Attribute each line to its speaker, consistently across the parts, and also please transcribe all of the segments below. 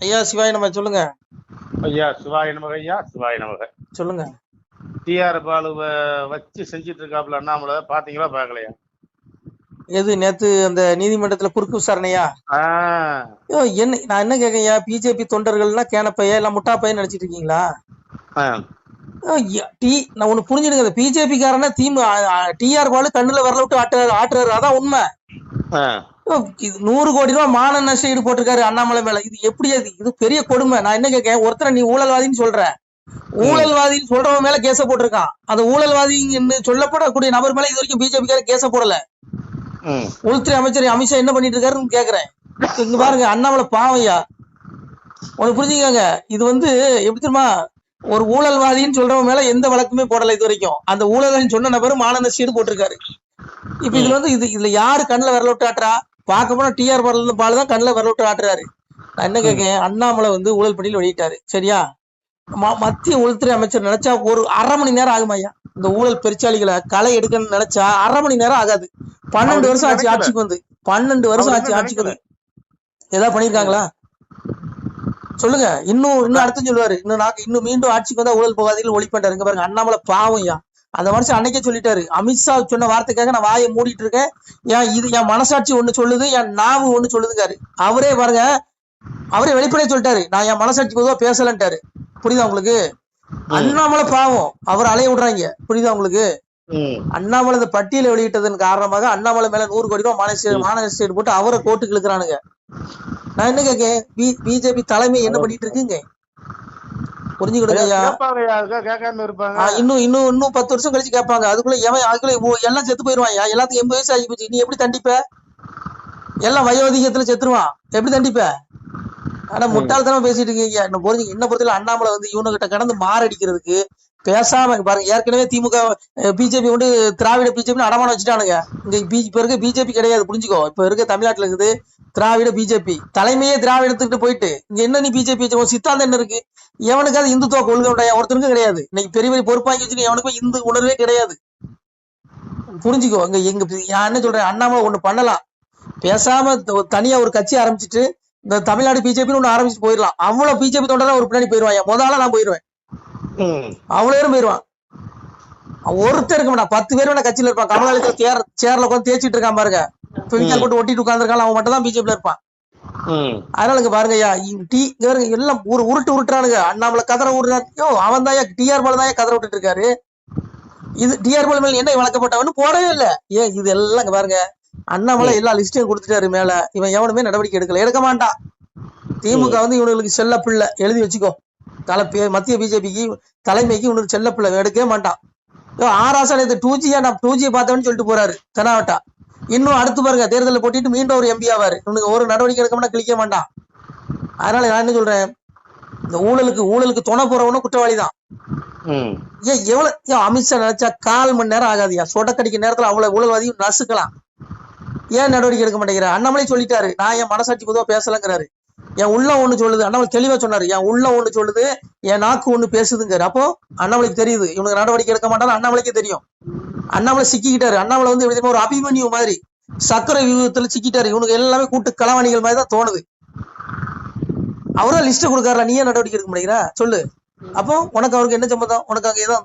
Speaker 1: ஐயா சிவாய நம்ம சொல்லுங்க.
Speaker 2: ஐயா சிவாய நமக. ஐயா சிவாய நமக.
Speaker 1: சொல்லுங்க.
Speaker 2: டிஆர் பாலுவை வச்சு செஞ்சிட்டு இருக்காப்புல அண்ணாமலை, பாத்தீங்களா பாக்கலையா?
Speaker 1: எது நேத்து அந்த நீதிமன்றத்துல குறுக்கு விசாரணையா? ஐயோ, என்ன நான் என்ன கேட்கயா, பிஜேபி தொண்டர்கள்னா கேனப்பையா இல்ல முட்டாப்பையன்னு நினைச்சிட்டு இருக்கீங்களா? நான் ஒண்ணு புரிஞ்சுடுங்க, பிஜேபி காரன டிஆர் பாலு கண்ணுல வரல விட்டு ஆட்டுறாரு, அதான் உண்மை. 100 கோடி ரூபாய் மான நஷ்ட ஈடு போட்டிருக்காரு அண்ணாமலை மேல. இது எப்படி? இது பெரிய கொடுமை. நான் என்ன கேட்கேன், ஒருத்தரை நீ ஊழல்வாதின்னு சொல்ற, ஊழல்வாதின்னு சொல்றவன் மேல கேச போட்டிருக்கான். அந்த ஊழல்வாதின்னு சொல்லப்படக்கூடிய நபர் மேல இது வரைக்கும் பிஜேபி கார கேச போடல. உள்துறை அமைச்சர் அமித்ஷா என்ன பண்ணிட்டு இருக்காருன்னு கேக்குறேன். இங்க பாருங்க, அண்ணாமலை பாவையா உனக்கு புரிஞ்சுக்கங்க. இது எப்படி தெரியுமா, ஒரு ஊழல்வாதின்னு சொல்றவன் மேல எந்த வழக்குமே போடல இது வரைக்கும். அந்த ஊழல்வாதின்னு சொன்ன நபரும் மான நஷ்ட ஈடு போட்டிருக்காரு. இப்ப இதுல இதுல யாரு கண்ணுல வரல விட்டு ஆட்டுறா? பார்க்க போனா டிஆர் பாலு தான் கண்ணுல வரல விட்டு ஆட்டுறாரு. நான் என்ன கேட்கேன், அண்ணாமலை ஊழல் பட்டியல் வெளியிட்டாரு, சரியா? மத்திய உள்துறை அமைச்சர் நினைச்சா ஒரு 1/2 மணி நேரம் ஆகும் ஐயா. இந்த ஊழல் பெருச்சாளிகளை களை எடுக்கணும்னு நினைச்சா 1/2 மணி நேரம் ஆகாது. 12 வருஷம் ஆச்சு ஆட்சிக்கு 12 வருஷம் ஆச்சு ஆட்சிக்கு ஏதாவது பண்ணிருக்காங்களா சொல்லுங்க. இன்னும் அடுத்து சொல்லுவாரு, இன்னும் மீண்டும் ஆட்சிக்கு வந்தா ஊழல் போகாதீர்கள் ஒழிப்பேன். இங்க பாருங்க, அண்ணாமலை பாவம் ஐயா. அந்த மனுஷன் அன்னைக்கே சொல்லிட்டாரு, அமித்ஷா சொன்ன வார்த்தைக்காக நான் வாயை மூடிட்டு இருக்கேன். என் மனசாட்சி ஒண்ணு சொல்லுது, என் நாவு ஒண்ணு சொல்லுதுங்காரு. அவரே பாருங்க, அவரே வெளிப்படையா சொல்லிட்டாரு, நான் என் மனசாட்சி பொதுவா பேசலன்ட்டாரு. புரியுதா உங்களுக்கு? அண்ணாமலை பாவம், அவர் அலைய விடுறாங்க. புரியுதா உங்களுக்கு? அண்ணாமலை இந்த பட்டியலை வெளியிட்டதன் காரணமாக அண்ணாமலை மேல 100 கோடி ரூபாய் மாநகர போட்டு அவரை கோர்ட்டுக்கு இழுக்கிறானுங்க. நான் என்ன கேட்கேன், பிஜேபி தலைமை என்ன பண்ணிட்டு இருக்குங்க? புரிஞ்சுக்கிடுங்க ஐயா. இன்னும் 10 வருஷம் கழிச்சு கேட்பாங்க. அதுக்குள்ள எல்லாம் செத்து போயிருவான். எல்லாத்துக்கும் 80 வயசு ஆகி போச்சு. நீ எப்படி தண்டிப்ப? எல்லாம் வயோதிகத்துல செத்துருவான், எப்படி தண்டிப்ப? ஆனா முட்டாள்தனமா பேசிட்டு இருக்கீங்க. என்ன பொறுத்தல அண்ணாமலை இவனுகிட்ட கடந்து மாரடிக்கிறதுக்கு பேசாம பாருங்க. ஏற்கனவே திமுக பிஜேபி திராவிட பிஜேபி அடமான வச்சுட்டானுங்க. இங்க இப்ப இருக்க பிஜேபி கிடையாது, புரிஞ்சுக்கோ. இப்ப இருக்க தமிழ்நாட்டுல இருக்குது திராவிட பிஜேபி. தலைமையே திராவிடத்துக்கிட்டு போயிட்டு இங்க என்ன நீ பிஜேபி சித்தாந்தம் என்ன இருக்கு? எவனுக்காவது இந்துத்துவ கொள்கை உடைய ஒருத்தருக்கும் கிடையாது. இன்னைக்கு பெரிய பெரிய பொறுப்பாங்கி வச்சுட்டு எவனுக்கும் இந்து உணர்வே கிடையாது, புரிஞ்சுக்கோ. எங்க நான் என்ன சொல்றேன், அண்ணாமலை ஒண்ணு பண்ணலாம், பேசாம தனியா ஒரு கட்சி ஆரம்பிச்சுட்டு இந்த தமிழ்நாடு பிஜேபின்னு ஒண்ணு ஆரம்பிச்சு போயிடலாம். அவ்வளவு பிஜேபி தொண்டரா ஒரு பின்னாடி போயிருவான். முதல்ல நான் போயிருவேன், அவ்வளவு பேரும் போயிருவான். ஒருத்தர் இருக்க மாட்டான், 10 பேர் வேணா கட்சியில இருப்பான். கமலாலயத்துல சேர்ல உட்காந்து தேய்ச்சிட்டு இருக்கான் பாருங்க, போட்டு ஒட்டிட்டு உட்காந்துருக்கான், அவன் மட்டும் தான் பிஜேபில இருப்பான். அதனால இங்க பாருங்க ஐயா, எல்லாம் உருட்டுறானுங்க. அண்ணாமலை கதற விடுறாரு. அவன் தான் டிஆர் பாலு தான் கதற விட்டுட்டு இருக்காரு. இது டிஆர் பாலு மேல என்ன வழக்கப்பட்டவன்னு போடவே இல்லை. ஏன் இது எல்லாம் இங்க பாருங்க, அண்ணாமலை எல்லா லிஸ்டையும் கொடுத்துட்டாரு மேல. இவன் எவனுமே நடவடிக்கை எடுக்க மாட்டான். திமுக இவனுக்கு செல்ல பிள்ளை, எழுதி வச்சுக்கோ. மத்திய பிஜேபிக்கு தலைமைக்கு இவனுக்கு செல்ல பிள்ளை, எடுக்கவே மாட்டான். ஆராசா 2G பார்த்தவன்னு சொல்லிட்டு போறாரு தெனாவட்டா. இன்னும் அடுத்து பாருங்க, தேர்தலில் போட்டிட்டு மீண்டும் ஒரு எம்பி ஆவாரு. இவனுக்கு ஒரு நடவடிக்கை எடுக்க மாட்டா, கிளிக்க மாட்டான். அதனால நான் என்ன சொல்றேன், இந்த ஊழலுக்கு துணை போறவனும் குற்றவாளிதான். எவ்வளவு அமித்ஷா நினைச்சா 1/4 மணி நேரம் ஆகாதியா, சொடக்கடிக்க நேரத்துல அவ்வளவு ஊழல்வாதியும் நசுக்கலாம். ஏன் நடவடிக்கை எடுக்க மாட்டேங்கிறார்? அண்ணாமலை சொல்லிட்டாரு, நான் என் மனசாட்சி பொதுவா பேசலங்கிறாரு. என் உள்ளம் ஒண்ணு சொல்லுது, அண்ணாமலை தெளிவா சொன்னாரு, என் உள்ளம் ஒண்ணு சொல்லுது, என் நாக்கு ஒண்ணு பேசுதுங்கிறாரு. அப்போ அண்ணாமலைக்கு தெரியுது இவனுக்கு நடவடிக்கை எடுக்க மாட்டாரு, அண்ணாமலைக்கே தெரியும். அண்ணாமலை சிக்கிக்கிட்டாரு. அண்ணாமலை எப்படி ஒரு அபிமன்யு மாதிரி சக்கர வியூகத்துல சிக்கிட்டாரு. இவனுக்கு எல்லாமே கூட்டு களவாணிகள் மாதிரி தான் தோணுது. அவரா லிஸ்ட் கொடுக்காருல, நீயே நடவடிக்கை எடுக்க மாட்டேங்கிற சொல்லு. அப்போ உனக்கு அவருக்கு என்ன சம்பந்தம்? உனக்கு அங்க ஏதோ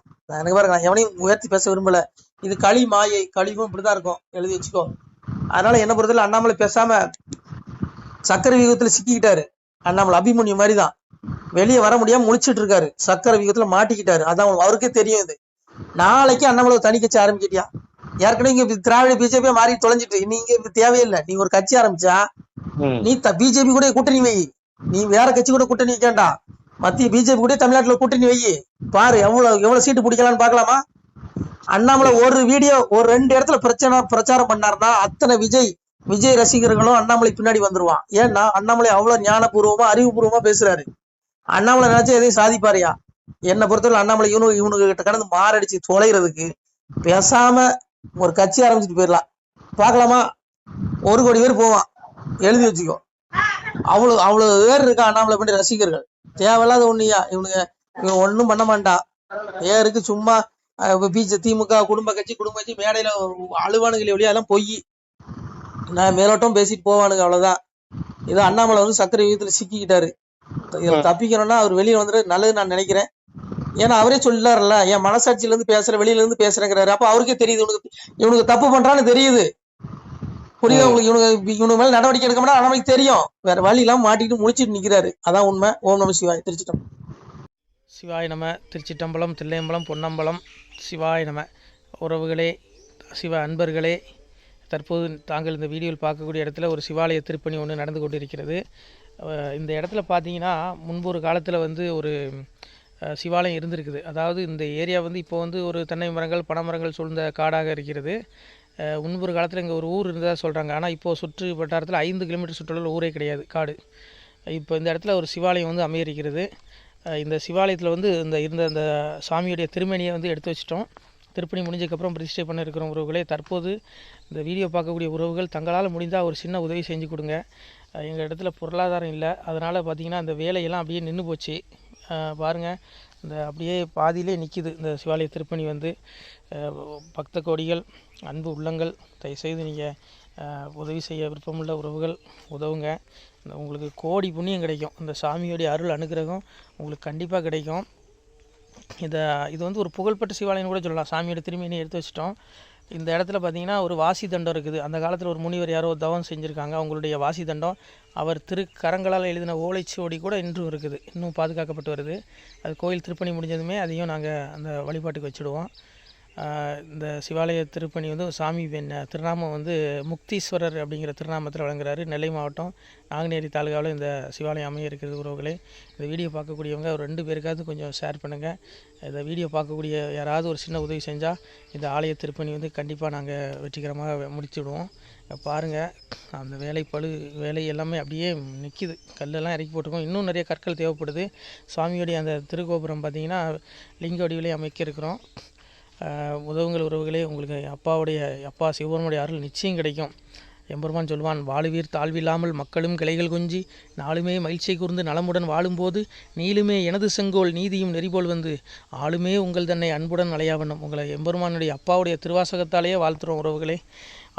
Speaker 1: எனக்கு பாருங்க, நான் எவனையும் உயர்த்தி பேச விரும்பல. இது களி மாயை, கழிவும் இப்படிதான் இருக்கும், எழுதி வச்சுக்கோ. அதனால என்ன பொறுத்தல அண்ணாமலை பேசாம சக்கர வியூகத்துல சிக்கிக்கிட்டாரு. அண்ணாமலை அபிமன்யு மாதிரி தான், வெளியே வர முடியாம முழிச்சிட்டு இருக்காரு, சக்கர வியூகத்துல மாட்டிக்கிட்டாரு. அதான் அவருக்கே தெரியும். இது நாளைக்கு அண்ணாமலை தனி கட்சி ஆரம்பிக்கிட்டியா? ஏற்கனவே இங்க திராவிட பிஜேபியா மாறி தொலைஞ்சிட்டு, நீங்க தேவையில்லை. நீ ஒரு கட்சி ஆரம்பிச்சா நீ பிஜேபி கூட கூட்டணி வை, நீ வேற கட்சி கூட கூட்டணி வைக்கண்டா, மத்திய பிஜேபி கூட தமிழ்நாட்டுல கூட்டணி வை. பாரு எவ்வளவு சீட்டு பிடிக்கலான்னு பாக்கலாமா? அண்ணாமலை ஒரு வீடியோ ஒரு 2 இடத்துல பிரச்சாரம் பண்ணாருன்னா அத்தனை விஜய் ரசிகர்களும் அண்ணாமலை பின்னாடி வந்துருவான். ஏன்னா அண்ணாமலை அவ்வளவு ஞானபூர்வமா அறிவுபூர்வமா பேசுறாரு. அண்ணாமலை நினைச்சா எதையும் சாதிப்பாரியா? என்னை பொறுத்தவரை அண்ணாமலை இவனுக்கு கிட்ட கடந்து மாரடிச்சு தொலைகிறதுக்கு பேசாம ஒரு கட்சி ஆரம்பிச்சுட்டு போயிடலாம். பாக்கலாமா? 1 கோடி பேர் போவான், எழுதி வச்சுக்கோ. அவ்வளவு பேர் இருக்கா அண்ணாமலை பண்ணி ரசிகர்கள். தேவையில்லாத ஒண்ணுயா இவன் ஒண்ணும் பண்ண மாட்டான். பேருக்கு சும்மா திமுக குடும்ப கட்சி மேடையில அழுவானுங்களே ஒழியா எல்லாம் பொய். நான் மேலோட்டம் பேசிட்டு போவானுங்க, அவ்வளவுதான். இது அண்ணாமலை சக்கர விகிதத்துல சிக்கிக்கிட்டாரு. இதுல தப்பிக்கணும்னா அவர் வெளியே வந்துட்டு நல்லது நான் நினைக்கிறேன். ஏன்னா அவரே சொல்லாருல்ல, என் மனசாட்சியில இருந்து பேசுறேன், வெளியில இருந்து பேசுறேங்கிறாரு. அப்ப அவருக்கே தெரியுது இவனுக்கு தப்பு பண்றான்னு தெரியுது. புரியுதா உங்களுக்கு? இவனுக்கு மேல நடவடிக்கை எடுக்க மாட்டா நமக்கு தெரியும். வேற வழி இல்லாம மாட்டிட்டு முடிச்சிட்டு நிக்கிறாரு. அதான் உண்மை. ஓம் நம சிவாய். திருச்சிட்டம்பலம்.
Speaker 3: சிவாய நம. திருச்சிட்டம்பலம், தில்லையம்பலம், பொன்னம்பலம். சிவாய நம. உறவுகளே, சிவ அன்பர்களே, தற்போது தாங்கள் இந்த வீடியோவில் பார்க்கக்கூடிய இடத்துல ஒரு சிவாலய திருப்பணி ஒன்று நடந்து கொண்டிருக்கிறது. இந்த இடத்துல பார்த்தீங்கன்னா முன்பு ஒரு காலத்தில் வந்து ஒரு சிவாலயம் இருந்திருக்குது. அதாவது இந்த ஏரியா வந்து இப்போ வந்து ஒரு தென்னை மரங்கள் பனைமரங்கள் சூழ்ந்த காடாக இருக்கிறது. முன்பு ஒரு காலத்தில் இங்கே ஒரு ஊர் இருந்ததாக சொல்கிறாங்க. ஆனால் இப்போது சுற்று வட்டாரத்தில் 5 கிலோமீட்டர் சுற்றுலாவில் ஊரே கிடையாது, காடு. இப்போ இந்த இடத்துல ஒரு சிவாலயம் வந்து அமையிருக்கிறது. இந்த சிவாலயத்தில் வந்து இருந்த அந்த சாமியுடைய திருமணியை வந்து எடுத்து வச்சிட்டோம். திருப்பணி முடிஞ்சதுக்கப்புறம் பிரதிஷ்டை பண்ண இருக்கிற உறவுகளே, தற்போது இந்த வீடியோ பார்க்கக்கூடிய உறவுகள் தங்களால் முடிந்தால் ஒரு சின்ன உதவி செஞ்சு கொடுங்க. எங்கள் இடத்துல பொருளாதாரம் இல்லை, அதனால் பார்த்திங்கன்னா அந்த வேலையெல்லாம் அப்படியே நின்று போச்சு. பாருங்கள், இந்த அப்படியே பாதியிலே நிற்கிது இந்த சிவாலய திருப்பணி வந்து. பக்த கோடிகள், அன்பு உள்ளங்கள், தயவுசெய்து நீங்கள் உதவி செய்ய விருப்பமுள்ள உறவுகள் உதவுங்க. உங்களுக்கு கோடி புண்ணியம் கிடைக்கும். இந்த சாமியோடைய அருள் அனுகிரகம் உங்களுக்கு கண்டிப்பாக கிடைக்கும். இது வந்து ஒரு புகழ்பெற்ற சிவாலயம்னு கூட சொல்லலாம். சாமியோட திருமணியை எடுத்து வச்சிட்டோம். இந்த இடத்துல பார்த்திங்கன்னா ஒரு வாசி தண்டம் இருக்குது. அந்த காலத்தில் ஒரு முனிவர் யாரோ தவம் செஞ்சுருக்காங்க. அவங்களுடைய வாசி தண்டம் அவர் திருக்கரங்களால் எழுதின ஓலைச்சுவடி கூட இன்றும் இருக்குது, இன்னும் பாதுகாக்கப்பட்டு வருது. அது கோயில் திருப்பணி முடிஞ்சதுமே அதையும் நாங்கள் அந்த வழிபாட்டுக்கு வச்சுடுவோம். இந்த சிவாலய திருப்பணி வந்து சாமி திருநாமம் வந்து முக்தீஸ்வரர் அப்படிங்கிற திருநாமத்தில் வழங்குறாரு. நெல்லை மாவட்டம் நாங்குநேரி தாலுகாவில் இந்த சிவாலயம் அமைய இருக்கிறது. உறவுகளே, இந்த வீடியோ பார்க்கக்கூடியவங்க ஒரு 2 பேருக்காவது கொஞ்சம் ஷேர் பண்ணுங்கள். இந்த வீடியோ பார்க்கக்கூடிய யாராவது ஒரு சின்ன உதவி செஞ்சால் இந்த ஆலய திருப்பணி வந்து கண்டிப்பாக நாங்கள் வெற்றிகரமாக முடிச்சுடுவோம். பாருங்கள், அந்த வேலை எல்லாமே அப்படியே நிற்கிது. கல்லெல்லாம் இறக்கி போட்டிருக்கோம். இன்னும் நிறைய கற்கள் தேவைப்படுது. சுவாமியோடைய அந்த திருக்கோபுரம் பார்த்திங்கன்னா லிங்க வடிவிலே அமைக்க இருக்கிறோம். உதவுங்கள் உறவுகளே. உங்களுக்கு அப்பா சிவபெருமானுடைய அருள் நிச்சயம் கிடைக்கும். எம்பெருமான் சொல்வான், வாழுவீர் தாழ்வில்லாமல் மக்களும் கிளைகள் கொஞ்சி நாளுமே மகிழ்ச்சியை கூர்ந்து நலமுடன் வாழும்போது நீளுமே எனது செங்கோல் நீதியும் நெறிபோல் வந்து ஆளுமே உங்கள் தன்னை அன்புடன் அலையாவண்ணம். உங்களை எம்பெருமானுடைய அப்பாவுடைய திருவாசகத்தாலேயே வாழ்த்துறோம் உறவுகளே.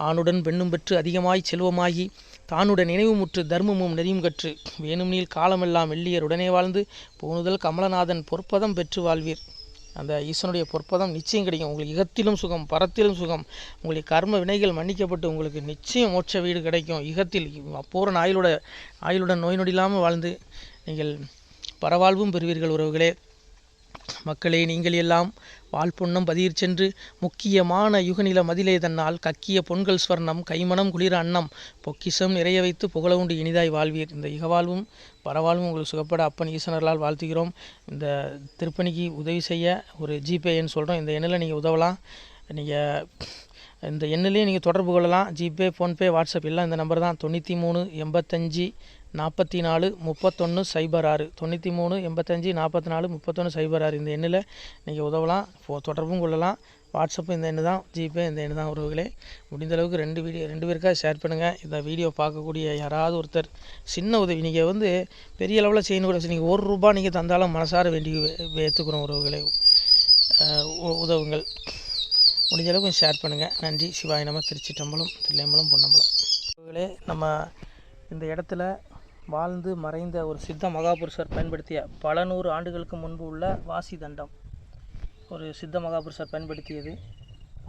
Speaker 3: ஆணுடன் பெண்ணும் பெற்று அதிகமாய் செல்வமாகி தானுடன் நினைவுமுற்று தர்மமும் நெறியும் கற்று வேணும் நீள் காலமெல்லாம் வெள்ளியர் உடனே வாழ்ந்து போனுதல் கமலநாதன் பொற்பதம் பெற்று வாழ்வீர். அந்த ஈசனுடைய பொற்பதம் நிச்சயம் கிடைக்கும். உங்களுக்கு இகத்திலும் சுகம், பரத்திலும் சுகம். உங்களுடைய கர்ம வினைகள் மன்னிக்கப்பட்டு உங்களுக்கு நிச்சயம் மோட்ச வீடு கிடைக்கும். இகத்தில் பூரண ஆயுளுடன் நோய் நொடி இல்லாமல் வாழ்ந்து நீங்கள் பரவாழ்வும் பெறுவீர்கள் உறவுகளே. மக்களே, நீங்கள் எல்லாம் வாழ்பொன்னம் பதியிற் சென்று முக்கியமான யுகநில மதிலே தன்னால் கக்கிய பொன்கள் ஸ்வர்ணம் கைமணம் குளிர அன்னம் பொக்கிஷம் நிறைய வைத்து புகழவுண்டு இனிதாய் வாழ்வீர். இந்த இகவாழ்வும் பரவாழ்வும் உங்களுக்கு சுகப்பட அப்பன் ஈசனர்களால் வாழ்த்துகிறோம். இந்த திருப்பணிக்கு உதவி செய்ய ஒரு ஜிபே எண் சொல்கிறோம். இந்த எண்ணில் நீங்கள் உதவலாம். நீங்கள் இந்த எண்ணிலே நீங்கள் தொடர்பு கொள்ளலாம். ஜிபே, ஃபோன்பே, வாட்ஸ்அப் எல்லாம் இந்த நம்பர் தான். 93 85 44 31 06 93 85 44 31 06. இந்த எண்ணில் நீங்கள் உதவலாம், தொடர்பும் கொள்ளலாம். வாட்ஸ்அப்பு இந்த எண்ணு தான், ஜிபே இந்த எண்ணு தான் உறவுகளே. முடிந்தளவுக்கு 2 பேருக்காக ஷேர் பண்ணுங்கள். இந்த வீடியோ பார்க்கக்கூடிய யாராவது ஒருத்தர் சின்ன உதவி, நீங்கள் வந்து பெரிய அளவில் செய்யணும் கூட, நீங்கள் ₹1 நீங்கள் தந்தாலும் மனசார வேண்டி ஏற்றுக்கிறோம் உறவுகளே. உதவுங்கள். முடிஞ்ச அளவுக்கு ஷேர் பண்ணுங்கள். நன்றி. சிவாய நம. திருச்சிட்டம்பலம், தில்லையம்பலம், பொன்னம்பலம். உறவுகளே, நம்ம இந்த இடத்துல வாழ்ந்து மறைந்த ஒரு சித்த மகாபுருஷர் பயன்படுத்திய பல 100 ஆண்டுகளுக்கு முன்பு உள்ள வாசி தண்டம் ஒரு சித்த மகாபுருஷர் பயன்படுத்தியது.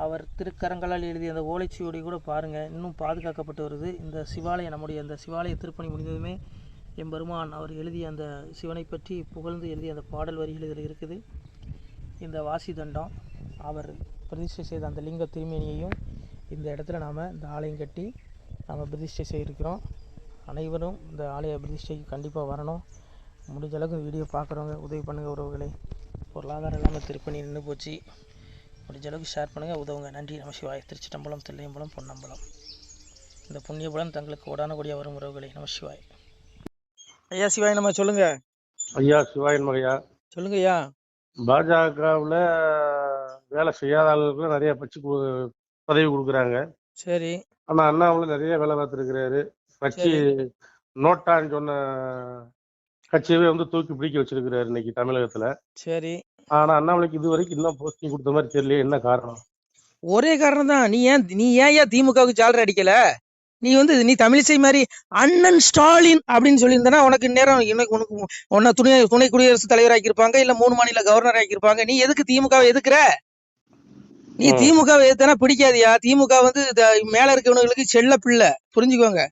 Speaker 3: அவர் திருக்கரங்களால் எழுதிய அந்த ஓலைச்சுவடி கூட பாருங்கள், இன்னும் பாதுகாக்கப்பட்டு வருது. இந்த சிவாலயம், நம்முடைய அந்த சிவாலய திருப்பணி முடிந்ததுமே எம்பெருமான் அவர் எழுதிய அந்த சிவனை பற்றி புகழ்ந்து எழுதிய அந்த பாடல் வரிகள் இதில் இருக்குது. இந்த வாசி தண்டம் அவர் பிரதிஷ்டை செய்த அந்த லிங்க திருமேனியையும் இந்த இடத்துல நாம் இந்த ஆலயம் கட்டி நாம் பிரதிஷ்டை செய்திருக்கிறோம். அனைவரும் இந்த ஆலய பிரதிஷ்டைக்கு கண்டிப்பாக வரணும். முடிஞ்ச அளவுக்கு வீடியோ பார்க்குறவங்க உதவி பண்ணுங்கள் உறவுகளே. பொருளாதாரம் இல்லாமல் திருப்பணி நின்று போச்சு. முடிஞ்ச அளவுக்கு ஷேர் பண்ணுங்கள், உதவுங்க. நன்றி. நம சிவாய. திருச்சிட்டம்பலம், தில்லையம்பலம், பொன்னம்பலம். இந்த புண்ணியபலம் தங்களுக்கு உடான கூடிய வரும் உறவுகளே. நம சிவாய. ஐயா சிவாய் நம்ம சொல்லுங்க.
Speaker 2: ஐயா சிவாயன் மகையா
Speaker 3: சொல்லுங்க ஐயா.
Speaker 2: பாஜகவில் வேலை செய்யாத ஆளுகளுக்கு நிறைய பதவி கொடுக்குறாங்க.
Speaker 3: சரி.
Speaker 2: ஆனால் அண்ணாமலை நிறைய வேலை பார்த்துருக்கிறாரு. கட்சி நோட்டான்னு சொன்ன கட்சியவே வந்து தூக்கி பிடிக்க வச்சிருக்கிறாரு இன்னைக்கு தமிழகத்துல.
Speaker 3: சரி.
Speaker 2: ஆனா அண்ணாமலைக்கு இது வரைக்கும் இன்னும் போஸ்டிங் கொடுத்த மாதிரி தெரியல. என்ன காரணம்?
Speaker 3: ஒரே காரணம் தான். நீ ஏன் திமுகவுக்கு ஜாலரை அடிக்கல? நீ தமிழிசை மாதிரி அண்ணன் ஸ்டாலின் அப்படின்னு சொல்லியிருந்தனா உனக்கு நேரம் உனக்கு உன்னை துணை குடியரசுத் தலைவர் ஆக்கியிருப்பாங்க, இல்ல 3 மாநில கவர்னர் ஆக்கியிருப்பாங்க. நீ எதுக்கு திமுகவை எதுக்குற? நீ திமுகவை எதுனா பிடிக்காதியா? திமுக வந்து மேல இருக்கவனுங்களுக்கு செல்ல பிள்ளை, புரிஞ்சுக்கோங்க.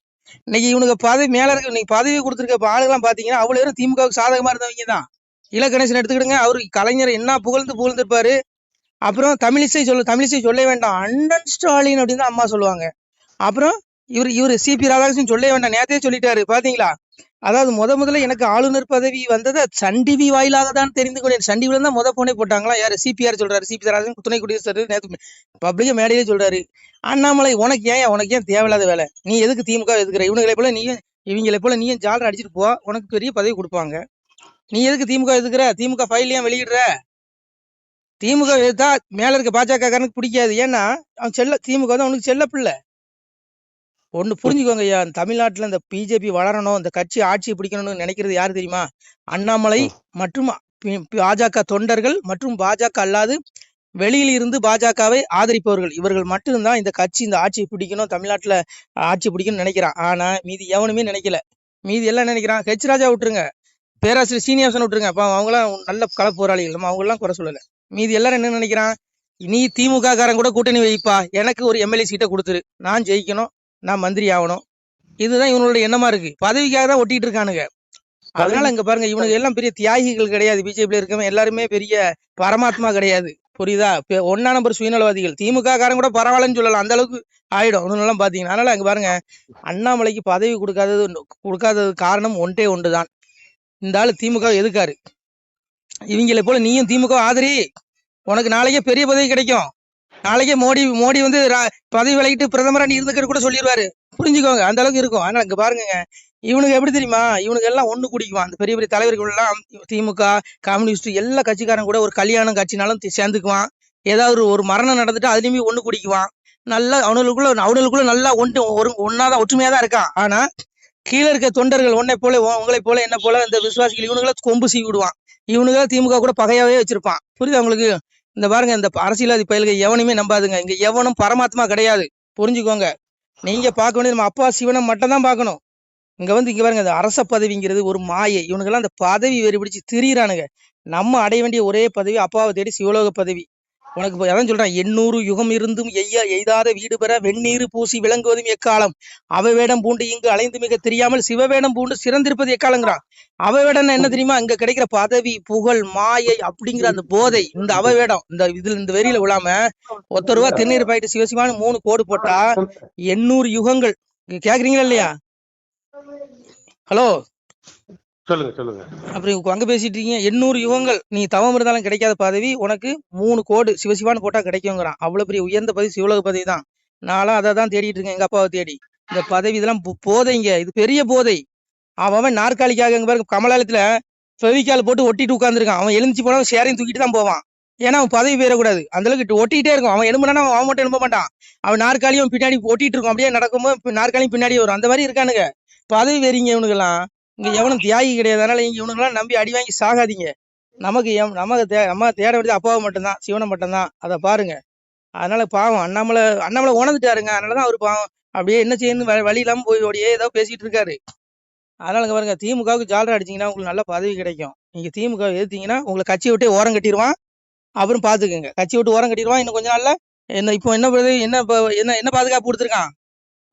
Speaker 3: இன்னைக்கு இவனுக்கு மேல இருக்க இன்னைக்கு பதவி கொடுத்துருக்க ஆளுகெல்லாம் பாத்தீங்கன்னா அவ்வளவு பேரும் திமுகவுக்கு சாதகமா இருந்தவங்க தான். இலக்கணேசன் எடுத்துக்கிடுங்க, அவரு கலைஞர் என்ன புகழ்ந்திருப்பாரு. அப்புறம் தமிழிசை சொல்ல வேண்டாம், அண்ணன் ஸ்டாலின் அப்படின்னு தான் அம்மா சொல்லுவாங்க. அப்புறம் இவரு சிபி ராதாகிருஷ்ணன் சொல்ல வேண்டாம், நேத்தே சொல்லிட்டாரு பாத்தீங்களா. அதாவது முதல்ல எனக்கு ஆளுநர் பதவி வந்தது சன் டிவி வாயிலாக தான் தெரிந்து கொண்டேன். சன் டிவில தான் போனே போட்டாங்களா, யாரு சிபிஆர் சொல்றாரு, சிபி ராதாகிருஷ்ணன் துணை குடியரசு நேற்று பப்ளிக்க மேடையிலே சொல்றாரு. அண்ணாமலை உனக்கு ஏன் தேவையில்லாத வேலை? நீ எதுக்கு திமுக எதுக்குற? இவங்களை போல நீயும் ஜாலரை அடிச்சுட்டு போ, உனக்கு பெரிய பதவி கொடுப்பாங்க. நீ எதுக்கு திமுக எதுக்குற? திமுக ஃபைல் ஏன் வெளியிடுற? திமுக எதுத்தா மேல இருக்க பாஜக காரனுக்கு பிடிக்காது. ஏன்னா அவன் திமுக வந்து அவனுக்கு செல்ல பிள்ளை. ஒண்ணு புரிஞ்சுக்கோங்க ஐயா, தமிழ்நாட்டுல இந்த பிஜேபி வளரணும், இந்த கட்சி ஆட்சி பிடிக்கணும்னு நினைக்கிறது யாரு தெரியுமா? அண்ணாமலை மற்றும் பாஜக தொண்டர்கள் மற்றும் பாஜக அல்லாது வெளியில் இருந்து பாஜகவை ஆதரிப்பவர்கள், இவர்கள் மட்டும்தான் இந்த கட்சி இந்த ஆட்சியை பிடிக்கணும், தமிழ்நாட்டுல ஆட்சி பிடிக்கணும்னு நினைக்கிறான். ஆனா மீதி எவனுமே நினைக்கல. மீதி எல்லாம் நினைக்கிறான், ஹெச் ராஜா விட்டுருங்க, பேராசிரியர் சீனிவாசன் விட்டுருங்க, அப்ப அவங்களாம் நல்ல கள போராளிகள், நம்ம அவங்க எல்லாம் குறை சொல்லல. மீதி எல்லாரும் என்ன நினைக்கிறான், நீ திமுக காரன் கூட கூட்டணி வைப்பா, எனக்கு ஒரு எம்எல்ஏ சீட்டை கொடுத்துரு, நான் ஜெயிக்கணும், நான் மந்திரி ஆகணும். இதுதான் இவனுடைய எண்ணமா இருக்கு. பதவிக்காக தான் ஒட்டிட்டு இருக்கானுங்க. அதனால இங்க பாருங்க, இவனுக்கு எல்லாம் பெரிய தியாகிகள் கிடையாது. பிஜேபியில இருக்கவங்க எல்லாருமே பெரிய பரமாத்மா கிடையாது, புரியுதா? 1 நம்பர் சுயநலவாதிகள். திமுக காரன் கூட பரவாயில்லன்னு சொல்லலாம், அந்த அளவுக்கு ஆயிடும் ஒன்னும் பாத்தீங்கன்னா. அதனால அங்க பாருங்க, அண்ணாமலைக்கு பதவி கொடுக்காதது காரணம் ஒன்றுதான், இந்த ஆளு திமுக எதுக்காரு. இவங்களை போல நீயும் திமுக ஆதரி, உனக்கு நாளைக்கே பெரிய பதவி கிடைக்கும். நாளைக்கே மோடி வந்து பதவி விலகிட்டு பிரதமரா நீ இருந்துக்கிற கூட சொல்லிடுவாரு, புரிஞ்சுக்கோங்க, அந்த அளவுக்கு இருக்கும். அதனால இங்க பாருங்க, இவனுக்கு எப்படி தெரியுமா, இவனுக்கு எல்லாம் ஒண்ணு குடிக்குவான். அந்த பெரிய பெரிய தலைவர்கள் எல்லாம் திமுக கம்யூனிஸ்ட் எல்லா கட்சிக்காரன் கூட ஒரு கல்யாணம் கட்சினாலும் சேர்ந்துக்குவான். ஏதாவது ஒரு மரணம் நடந்துட்டு அதுலயுமே ஒண்ணு குடிக்குவான். நல்லா அவனுக்குள்ள நல்லா ஒன்னாதான் ஒற்றுமையா தான் இருக்கான். ஆனா கீழே இருக்க தொண்டர்கள் உங்களை போல என்ன போல இந்த விசுவாசிகள் இவனுங்களை கொம்பு சீவி விடுவான். இவனுங்க திமுக கூட பகையாவே வச்சிருப்பான், புரியுது உங்களுக்கு? இந்த பாருங்க, இந்த அரசியல்வாதி பயல்கள் எவனுமே நம்பாதுங்க. இங்க எவனும் பரமாத்மா கிடையாது, புரிஞ்சுக்கோங்க. நீங்க பார்க்க வேண்டியது நம்ம அப்பா சிவனை மட்டும் தான் பார்க்கணும். இங்க பாருங்க, இந்த அரச பதவிங்கிறது ஒரு மாயை. இவனுக்கெல்லாம் அந்த பதவி வெறி பிடிச்சு திரியிறானுங்க. நம்ம அடைய வேண்டிய ஒரே பதவி அப்பாவை தேடி சிவலோக பதவி. உனக்கு அதான் சொல்றான், 800 யுகம் இருந்தும் எய்தாத வீடு பெற வெந்நீர் பூசி விளங்குவதும் எக்காலம், அவ வேடம் பூண்டு இங்கு அலைந்து மிக தெரியாமல் சிவவேடம் பூண்டு சிறந்திருப்பது எக்காலங்கிறான். அவ வேடம்னா என்ன தெரியுமா? இங்க கிடைக்கிற பதவி புகழ் மாயை அப்படிங்கிற அந்த போதை, இந்த அவ வேடம் இந்த வெறியில விழாம ஒத்த ரூபா திருநீர் பாயிட்டு சிவசிவான்னு 3 கோடு போட்டா 800 யுகங்கள். கேக்குறீங்களா இல்லையா? ஹலோ,
Speaker 2: சொல்லுங்க.
Speaker 3: அப்படி அங்க பேசிட்டு இருக்கீங்க. 800 யுகங்கள் நீ தவம் இருந்தாலும் கிடைக்காத பதவி உனக்கு 3 கோடு சிவசிவான்னு போட்டா கிடைக்குங்கிறான். அவ்வளவு பெரிய உயர்ந்த பதவி சிவலோக பதவி தான். நான்லாம் அதை தான் தேடிட்டு இருக்கேன், எங்க அப்பாவை தேடி. இந்த பதவி இதெல்லாம் போதைங்க, இது பெரிய போதை. அவன் நாற்காலிக்காக எங்க பாருங்க, கமலாலயத்துல ஃபெவிகால் போட்டு ஒட்டிட்டு உட்காந்துருக்கான். அவன் எழுந்துச்சு போனா ஷேரையும் தூக்கிட்டு தான் போவான். ஏன்னா அவன் பதவி பெறக்கூடாது, அந்த அளவுக்கு ஒட்டிகிட்டே இருக்கும். அவன் எழும்புனா அவன் மட்டும் எழும்ப மாட்டான், அவன் நாற்காலியும் பின்னாடி ஒட்டிட்டு இருக்கும். அப்படியே நடக்கும்போது நாற்காலியும் பின்னாடி வரும். அந்த மாதிரி இருக்கானுங்க பதவி வெறிங்க இவனுக்கெல்லாம். இங்க எவனும் தியாகி கிடையாது. அதனால இங்க இவனுக்கெல்லாம் நம்பி அடி வாங்கி சாகாதீங்க. நம்ம தேட வேண்டியது அப்பாவை மட்டும்தான், சிவனை மட்டும்தான். அதை பாருங்க. அதனால பாவம் அண்ணாமலை உணர்ந்துட்டாருங்க. அதனாலதான் அவரு பாவம் அப்படியே என்ன செய்யணும் வழி இல்லாம போய் ஓடியே ஏதோ பேசிட்டு இருக்காரு. அதனால இங்க பாருங்க, திமுகவுக்கு ஜாலரா அடிச்சீங்கன்னா உங்களுக்கு நல்ல பதவி கிடைக்கும். நீங்க திமுக எதிர்த்தீங்கன்னா உங்களை கட்சியை விட்டே ஓரம் கட்டிடுவான். அப்புறம் பாத்துக்கோங்க, கட்சியை விட்டு ஓரம் கட்டிடுவான். இன்னும் கொஞ்ச நாள்ல இப்போ என்ன பாதுகாப்பு கொடுத்துருக்கான்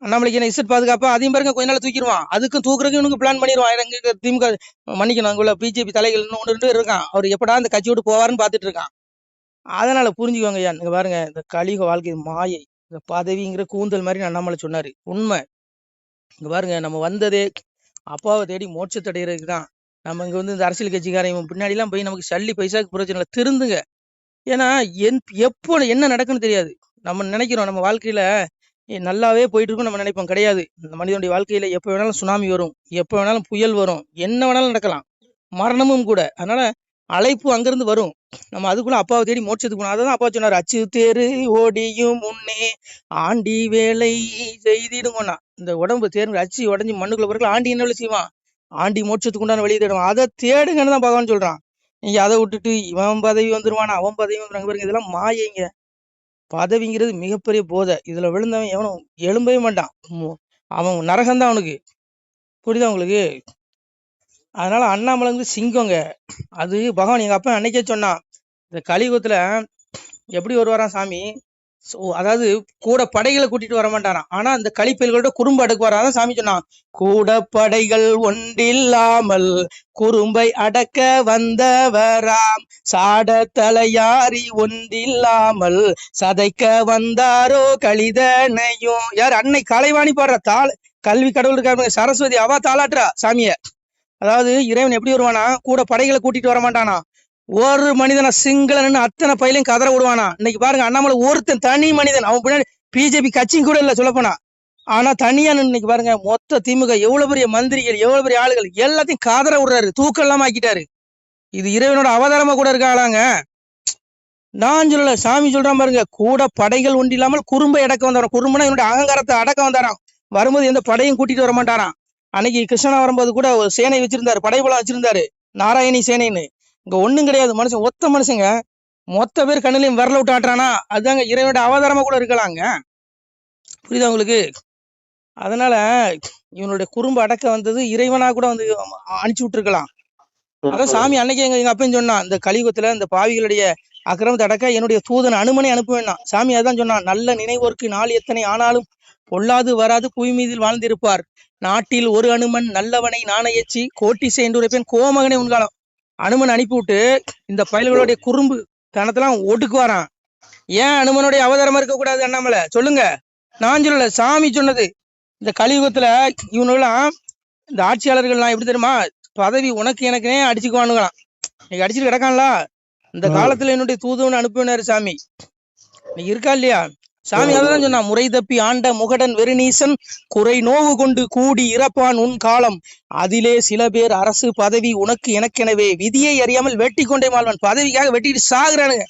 Speaker 3: அண்ணாமலைக்கு, என்ன இசட் பாதுகாப்பா? அதையும் பாருங்க கொஞ்ச நாள் தூக்கிடுவான். அதுக்கும் தூக்குறதுக்கு இவனுக்கு பிளான் பண்ணிடுவான். எங்க திமுக மன்னிக்கணும், அங்குள்ள பிஜேபி தலைகள் இன்னும் 1 2 இருக்கான். அவர் எப்படா இந்த கட்சி விட்டு போவாருன்னு பாத்துட்டு இருக்கான். அதனால புரிஞ்சுக்கோங்க ஐயா, இங்க பாருங்க, இந்த கலியுக வாழ்க்கை மாயை, இந்த பதவிங்கிற கூந்தல் மாதிரி அண்ணாமலை சொன்னாரு, உண்மை. இங்க பாருங்க, நம்ம வந்ததே அப்பாவை தேடி மோட்சத்தை அடைகிறதுக்கு தான். நம்ம இங்க இந்த அரசியல் கட்சிக்காரன் பின்னாடி எல்லாம் போய் நமக்கு சல்லி பைசாக்கு பிரயோஜனம் இல்லை, திருந்துங்க. ஏன்னா எப்போ என்ன நடக்குன்னு தெரியாது. நம்ம நினைக்கிறோம் நம்ம வாழ்க்கையில நல்லாவே போயிட்டு இருக்கும் நம்ம நினைப்போம், கிடையாது. இந்த மனிதனுடைய வாழ்க்கையில எப்ப வேணாலும் சுனாமி வரும், எப்ப வேணாலும் புயல் வரும், என்ன வேணாலும் நடக்கலாம், மரணமும் கூட. அதனால அழைப்பு அங்கிருந்து வரும். நம்ம அதுக்குள்ள அப்பாவை தேடி மோட்சத்துக்கு போனோம். அதான் அப்பா சொன்னார், அச்சு தேரு ஓடியும் முன்னே ஆண்டி வேலை செய்திடுங்கண்ணா. இந்த உடம்பு தேர்ந்து அச்சு உடஞ்சி மண்ணுக்குள்ள பிறகு ஆண்டி என்ன வேலை செய்வான்? ஆண்டி மோட்சத்துக்கு உண்டான வெளியே தேடுவான். அதை தேடுங்கன்னு தான் பகவான் சொல்றான். நீங்க அதை விட்டுட்டு இவன் பதவி வந்துருவானா அவன் பதவி வந்துருவாங்க பாருங்க, இதெல்லாம் மாயைங்க. பதவிங்கிறது மிகப்பெரிய போதை. இதுல விழுந்தவன் எவனும் எழும்பவே மாட்டான். அவன் நரகம்தான் அவனுக்கு. புரியுதா உங்களுக்கு? அதனால அண்ணாமலை வந்து சிங்கங்க. அது பகவான் எங்க அப்பா அன்னைக்கே சொன்னான், இந்த கலியுகத்துல எப்படி வருவாராம் சாமி, அதாவது கூட படைகளை கூட்டிட்டு வர மாட்டாராம். ஆனா அந்த கலிப்பயல்களோட குறும்பு அடக்குவாரா. அதான் சாமி சொன்னான், கூட படைகள் ஒன்றில்லாமல் குறும்பை அடக்க வந்தவராம், சாட தலையாரி ஒன்றில்லாமல் சதைக்க வந்தாரோ கலிதனையும். யார்? அன்னை கலைவாணி பாடுற தாள். கல்வி கடவுள் இருக்காரு சரஸ்வதி, அவ தாளாட்டுறா சாமிய. அதாவது இறைவன் எப்படி வருவானா, கூட படைகளை கூட்டிட்டு வர மாட்டானா, ஒரு மனிதனை சிங்களன்னு அத்தனை பயிலையும் கதற விடுவானா. இன்னைக்கு பாருங்க அண்ணாமலை ஒருத்தன் தனி மனிதன், அவன் பின்னாடி பிஜேபி கட்சியும் கூட இல்ல சொல்லப்போனா. ஆனா தனியா இன்னைக்கு பாருங்க மொத்த திமுக எவ்வளவு பெரிய மந்திரிகள், எவ்வளவு பெரிய ஆளுகள் எல்லாத்தையும் கதற விடுறாரு, தூக்கம் இல்லாம ஆக்கிட்டாரு. இது இறைவனோட அவதாரமா கூட இருக்காளாங்க. நான் சொல்லல, சாமி சொல்றான் பாருங்க, கூட படைகள் ஒன்று இல்லாமல் குறும்பை அடக்க வந்தாராம். குறும்புனா என்னுடைய அகங்காரத்தை அடக்க வந்தாராம். வரும்போது எந்த படையும் கூட்டிட்டு வர மாட்டாராம். அன்னைக்கு கிருஷ்ணா வரும்போது கூட ஒரு சேனை வச்சிருந்தாரு, படைபலம் வச்சிருந்தாரு, நாராயணி சேனைன்னு. இங்க ஒண்ணும் கிடையாது, மனுஷன் ஒத்த மனுஷங்க மொத்த பேர் கண்ணிலையும் விரல விட்டு ஆட்டுறானா, அதுதாங்க இறைவனோட அவதாரமா கூட இருக்கலாங்க. புரியுதா உங்களுக்கு? அதனால இவனுடைய குறும்பு அடக்க வந்தது இறைவனா கூட வந்து அனுப்பிச்சு விட்டுருக்கலாம். அதான் சாமி அன்னைக்கு எங்க அப்பன்னு சொன்னான், இந்த கலியுகத்துல இந்த பாவிகளுடைய அக்கிரமத்தை அடக்க என்னுடைய தூதன் அனுமனை அனுப்புவேன்னா. சாமி அதான் சொன்னான், நல்ல நினைவோர்க்கு நாள் எத்தனை ஆனாலும் பொல்லாது வராது புவி மீதில் வாழ்ந்திருப்பார், நாட்டில் ஒரு அனுமன் நல்லவனை நாணயச்சி கோட்டி சேர்ந்துரைப்பேன் கோமகனே உன்காலம். அனுமன் அனுப்பிவிட்டு இந்த பயல்களுடைய குறும்பு தனத்தெல்லாம் ஒடுக்குவாரான். ஏன் அனுமனுடைய அவதாரமா இருக்கக்கூடாது அண்ணாமலை சொல்லுங்க? நான் சொல்லல, சாமி சொன்னது. இந்த கலியுகத்துல இவனுலாம் இந்த ஆட்சியாளர்கள்லாம் எப்படி தெரியுமா, பதவி உனக்கு எனக்குனே அடிச்சுக்குவானுங்களாம். இன்னைக்கு அடிச்சுட்டு கிடக்கான்ல, இந்த காலத்துல என்னுடைய தூதுவன் அனுப்பினாரு சாமி. இன்னைக்கு இருக்கா இல்லையா? சாமி அதான் சொன்னா, முறை தப்பி ஆண்ட முகடன் வெறுநீசன் குறை நோவு கொண்டு கூடி இறப்பான் உன் காலம், அதிலே சில பேர் அரசு பதவி உனக்கு எனக்கெனவே விதியை அறியாமல் வெட்டி கொண்டே மாழ்வன். பதவிக்காக வெட்டிட்டு சாகுறானுங்க,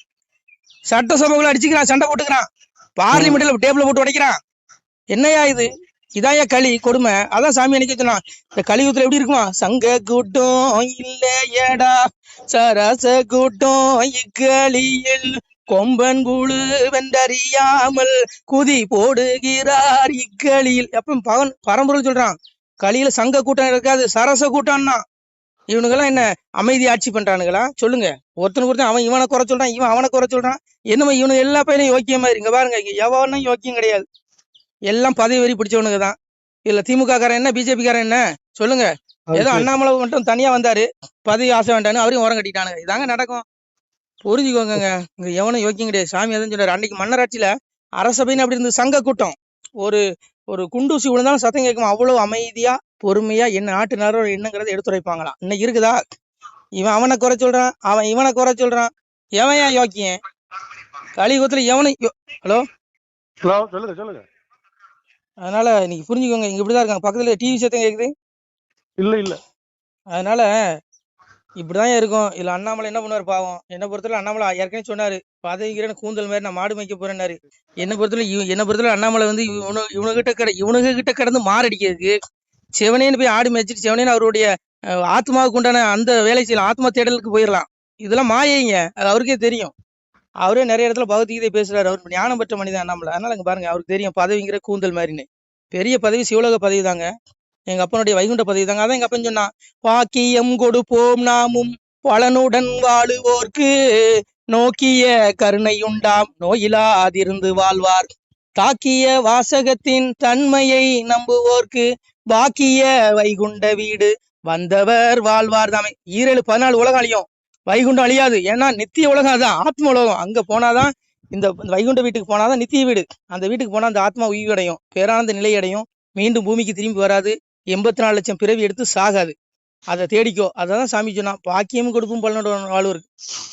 Speaker 3: சட்டசபைக்குள்ள அடிச்சுக்கிறான், சண்டை போட்டுக்கிறான், பார்லிமெண்ட்ல டேபிள போட்டு உடைக்கிறான். என்னையா இது? இதாயா களி கொடுமை? அதான் சாமி அன்னைக்கு சொன்னான், இந்த கலியுகத்துல எப்படி இருக்குமா, சங்க கூட்டம் இல்லையடா சரச கூட்டம் இக்களியில் கொம்பன் குழு வென்றறியாமல் குதி போடுகிறார் இக்களியில். எப்ப பவன் பரம்பொருள் சொல்றான், களியில சங்க கூட்டம் இருக்காது, சரச கூட்டம்னா. இவனுங்கெல்லாம் என்ன அமைதி ஆட்சி பண்றானுங்களா சொல்லுங்க? ஒருத்தனுக்கு ஒருத்தன் அவன் இவனை குறை சொல்றான், இவன் அவனை குறை சொல்றான். என்னமா இவனு எல்லா பையனும் யோக்கியம் மாதிரி? இங்க பாருங்க, எவனும் யோக்கியம் கிடையாது, எல்லாம் பதவி வெறி பிடிச்சவனுக்கு தான். இல்ல திமுக காரன் என்ன, பிஜேபி காரன் என்ன சொல்லுங்க? ஏதோ அண்ணாமலை மட்டும் தனியா வந்தாரு, பதவி ஆசை வேண்டான்னு அவரையும் ஓரம் கட்டிட்டானுங்க. இதாங்க நடக்கும், புரிஞ்சுக்கோங்க. இங்க எவனும் யோக்கியம் கிடையாது. சாமி எதுவும் சொல்றாரு, அன்னைக்கு மன்னராட்சியில அரசபைன்னு அப்படி இருந்து சங்க கூட்டம், ஒரு ஒரு குண்டூசி விழுந்தாலும் சத்தம் கேட்கும், அவ்வளவு அமைதியா பொறுமையா என்ன நாட்டுனாரோட என்னங்கிறத எடுத்துரைப்பாங்களாம். இன்னைக்கு இருக்குதா? இவன் அவனை குறை சொல்றான், அவன் இவனை குறை சொல்றான். எவன் ஏன் யோக்கியம்? கலியுகத்துல எவனும் ஹலோ
Speaker 2: சொல்லுங்க சொல்லுங்க.
Speaker 3: அதனால இன்னைக்கு புரிஞ்சுக்கோங்க, இங்க இப்படிதான் இருக்காங்க. பக்கத்துல டிவி சத்தம் கேக்குது
Speaker 2: இல்ல இல்ல,
Speaker 3: அதனால இப்படிதான் இருக்கும். இல்ல அண்ணாமலை என்ன பண்ணுவார் பாவம்? என்ன பொறுத்தவரை அண்ணாமலை ஏற்கனவே சொன்னாரு, பதவிங்கிற கூந்தல் மாதிரி நான் மாடு மேய்க்க போறேன்னாரு. என்ன பொறுத்தவரை அண்ணாமலை வந்து இவனுங்க கிட்ட கிடந்து மாரடிக்கிறதுக்கு சிவனேன்னு போய் ஆடு மேய்ச்சிட்டு சிவனேன்னு அவருடைய ஆத்மாவுக்கு உண்டான அந்த வேலை செய்யலாம், ஆத்மா தேடலுக்கு போயிடலாம். இதெல்லாம் மாயைங்க, அது அவருக்கே தெரியும். அவரே நிறைய இடத்துல பகவத்கீதை பேசுறாரு, அவர் ஞானம் பெற்ற மனிதன் அண்ணாமலை. அதனால இங்க பாருங்க, அவருக்கு தெரியும் பதவிங்கிற கூந்தல் மாதிரின்னு. பெரிய பதவி சிவலோக பதவி தாங்க, எங்க அப்பனுடைய வைகுண்ட பதவி தாங்க. அதான் எங்க அப்பன் சொன்னான், பாக்கியம் கொடுப்போம் நாமும் பலனுடன் வாழுவோர்க்கு நோக்கிய கருணையுண்டாம் நோயிலாதிருந்து வாழ்வார், தாக்கிய வாசகத்தின் தன்மையை நம்புவோர்க்கு பாக்கிய வைகுண்ட வீடு வந்தவர் வாழ்வார் தாமே. 14 உலகம் அழியும், வைகுண்டம் அழியாது. ஏன்னா நித்திய உலகம், அதான் ஆத்ம உலகம். அங்க போனாதான், இந்த வைகுண்ட வீட்டுக்கு போனாதான் நித்திய வீடு. அந்த வீட்டுக்கு போனா அந்த ஆத்மா உயிரடையும், பேரானந்த நிலை அடையும், மீண்டும் பூமிக்கு திரும்பி வராது, 84 லட்சம் பிறவி எடுத்து சாகாது. அதை தேடிக்கோ. அதான் சாமி சொன்னா, பாக்கியம் கொடுக்கும் பலனுடன் வாழ்வருக்கு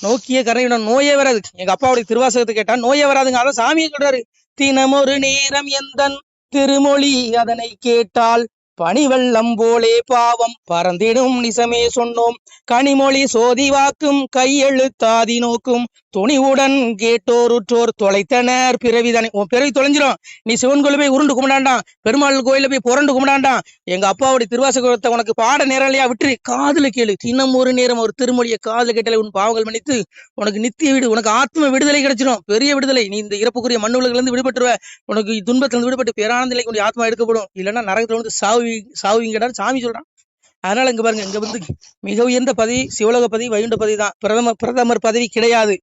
Speaker 3: நோக்கிய கருணையுடன் நோயே வராது. எங்க அப்பாவுடைய திருவாசகத்தை கேட்டா நோயே வராதுங்க. அதான் சாமியை சொல்றாரு, தினமொரு நேரம் எந்தன் திருமொழி அதனை கேட்டால்
Speaker 4: பனிவெள்ளம் போலே பாவம் பறந்திடும் நிசமே சொன்னோம். கனிமொழி சோதிவாக்கும் கையெழுத்தாதி நோக்கும் துணிவுடன் கேட்டோருற்றோர் தொலைத்தனர் பிறவிதானே. உன் பிறவி தொலைஞ்சிரும். நீ சிவன் கோயில போய் உருண்டு கும்பிடாண்டாம், பெருமாள் கோயில போய் புரண்டு கும்பிடாண்டாம். எங்க அப்பாவுடைய திருவாசகத்தை உனக்கு பாட நேரலையா விட்டு காதுல கேளு. தினம் ஒரு நேரம் ஒரு திருமொழியை காதுல கேட்டாலே உன் பாவங்கள் மன்னித்து உனக்கு நித்திய வீடு, உனக்கு ஆத்ம விடுதலை கிடைச்சிடும். பெரிய விடுதலை. நீ இந்த இறப்புக்குரிய மண்ணுலகில இருந்து விடுபட்டுருவ. உனக்கு துன்பத்துல இருந்து விடுபட்டு பேரானந்த நிலைக்கு உன்னுடைய ஆத்மா எடுக்கப்படும். இல்லைன்னா நரகத்துல வந்து சாவுவீங்கடான்னு சாமி சொல்றான். அதனால இங்க பாருங்க, இங்க வந்து மிக உயர்ந்த பதவி சிவலோக பதவி, வைகுண்ட பதவி தான். பிரதமர் பதவி கிடையாது.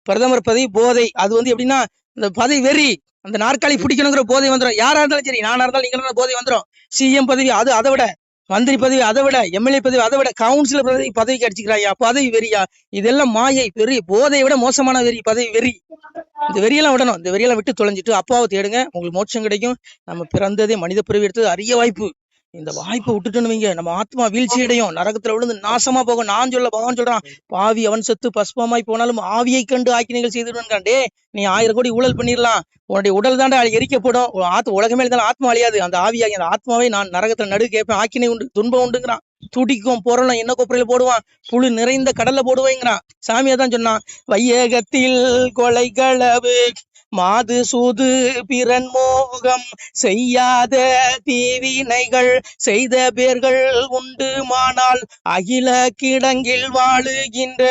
Speaker 4: பிரதமர் பதவி போதை. அது வந்து எப்படின்னா இந்த பதவி வெறி, அந்த நாற்காலி பிடிக்கணுங்கிற போதை வந்துடும். யாரா இருந்தாலும் சரி, நானா இருந்தாலும் நீங்க போதை வந்துடும். சிஎம் பதவி அது அதை விட, மந்திரி பதவி அதை விட, எம்எல்ஏ பதவி அதை விட, கவுன்சிலர் பதவிக்கு அடிச்சுக்கிறாயா, பதவி வெறியா. இதெல்லாம் மாயை வெறி. போதையை விட மோசமான வெறி பதவி வெறி. இந்த வெறியெல்லாம் விடணும். இந்த வெறியெல்லாம் விட்டு தொலைஞ்சிட்டு அப்பாவை தேடுங்க, உங்களுக்கு மோட்சம் கிடைக்கும். நம்ம பிறந்ததே மனித பிறவி எடுத்தது அரிய வாய்ப்பு. இந்த வாய்ப்பை விட்டுட்டுன்னு வைங்க, நம்ம ஆத்மா வீழ்ச்சி அடையும், நரகத்துல விழுந்து நாசமா போகும். நான் சொல்ல பகவான் சொல்றான், பாவி அவன் செத்து பஸ்பமாய் போனாலும் ஆவியை கண்டு ஆக்கினைகள் செய்துடுவான்டே. நீ 1000 கோடி ஊழல் பண்ணிடலாம், உன்னுடைய உடல் தாண்டா எரிக்கப்படும். உலகமே இருந்தாலும் ஆத்மா அழியாது. அந்த ஆவியாகி அந்த ஆத்மாவை நான் நரகத்துல நடு கேட்பேன். ஆக்கினை உண்டு, துன்பம் உண்டுங்கிறான். துடிக்கும் பொருளும் என்ன கொப்பரையில போடுவான், புழு நிறைந்த கடல்ல போடுவேங்கிறான். சாமியா தான் சொன்னான், வையகத்தில் கொலை களவு மாது சூது பிறன் மோகம் செய்யாத தீவினைகள் செய்த பேர்கள் உண்டு. மானால் அகில கிடங்கில் வாழுகின்ற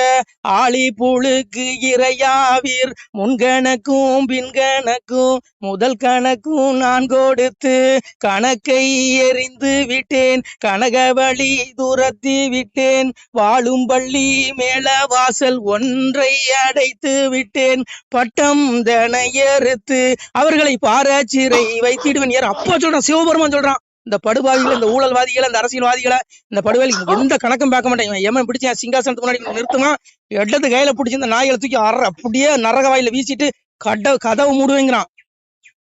Speaker 4: ஆளி புழுக்கு இறையாவீர். முன்கணக்கும் பின்கணக்கும் முதல் கணக்கும் நான் கொடுத்து கணக்கை எறிந்து விட்டேன். கனகவழி துரத்தி விட்டேன். வாழும் பள்ளி மேல வாசல் ஒன்றை அடைத்து விட்டேன். பட்டம் தனை ஏறுத்து அவர்களை பாராச்சிறை வைத்திடுவேன். யார் அப்பா சொல்றான், சிவபெருமான் சொல்றான். இந்த படுபாவிகளை, இந்த ஊழல்வாதிகளை, இந்த அரசியல்வாதிகளை, இந்த படுவாளி எந்த கணக்கும் பார்க்க மாட்டேன். ஏமன் பிடிச்ச சிங்காசனத்துக்கு முன்னாடி நிறுத்துமா, இடத்து கையில பிடிச்சி இந்த நாய்களை தூக்கி அப்படியே நரக வாயில வீசிட்டு கதவை மூடுவேங்கிறான்.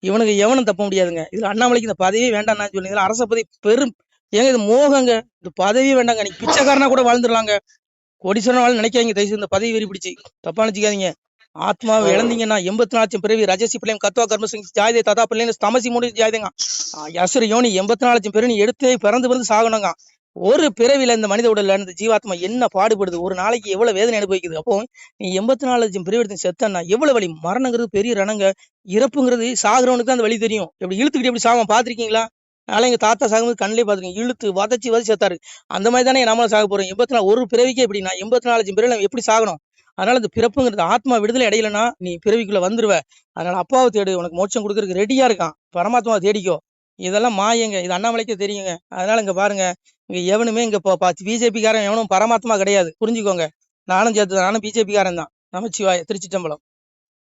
Speaker 4: இவனுக்கு எவனும் தப்ப முடியாதுங்க. இதுல அண்ணாமலைக்கு இந்த பதவியே வேண்டாம் நான் சொல்லி, இதுல அரச பதவி பெரும் ஏங்க இது மோகங்க. இந்த பதவியே வேண்டாங்க. நீ பிச்சைக்காரனா கூட வாழ்ந்துடலாங்க, கோடீஸ்வரன் வாழ் நினைக்காதீங்க. தயவுசெய்து இந்த பதவி வெறி பிடிச்சி தப்பா நினைச்சுக்காதீங்க. ஆத்மாவை இழந்தீங்கன்னா 84 லட்சம் பிறவி ரஜசி பிள்ளையும் கத்வா கர்மசிங் ஜாயதே ததா பிள்ளைங்க தமசி மூணு ஜாயதேங்க அசுர யோனி 84 லட்சம் பிறவி நீ எடுத்து பிறந்து சாகணுங்க. ஒரு பிறவில இந்த மனித உடல்ல இந்த ஜீவாத்மா என்ன பாடுபடுது, ஒரு நாளைக்கு எவ்வளவு வேதனை அனுபவிக்குது. அப்போ நீ 84 லட்சம் பிறவி எடுத்து செத்தன்னா எவ்வளவு வலி. மரணங்கிறது பெரிய ரணங்க. இறப்புங்கிறது சாகுறவனுக்கு தான் அந்த வழி தெரியும். எப்படி இழுத்துக்கிட்டு எப்படி சாகும் பாத்திருக்கீங்களா? அதனால எங்க தாத்தா சாகும்போது கண்ணிலே பாத்துருக்கீங்க, இழுத்து வதச்சி செத்தாரு. அந்த மாதிரி தானே நம்மளும் சாக போறோம். 84 ஒரு பிறவிக்கே எப்படின்னா 84 லட்சம் பிறவி எப்படி சாகணும். அதனால இந்த பிறப்புங்கிறது ஆத்மா விடுதலை அடையலைன்னா நீ பிறவிக்குள்ள வந்துருவ. அதனால அப்பாவை தேடு, உனக்கு மோட்சம் கொடுக்கறதுக்கு ரெடியா இருக்கான். பரமாத்மாவை தேடிக்கோ. இதெல்லாம் மாயங்க. இது அண்ணாமலைக்கே தெரியுங்க. அதனால இங்க பாருங்க, இங்க எவனுமே இங்க பிஜேபி காரன் எவனும் பரமாத்மா கிடையாது, புரிஞ்சுக்கோங்க. நானும் சேர்த்து, நானும் பிஜேபி காரன் தான். நமச்சிவாய. திருச்சிட்டம்பலம்.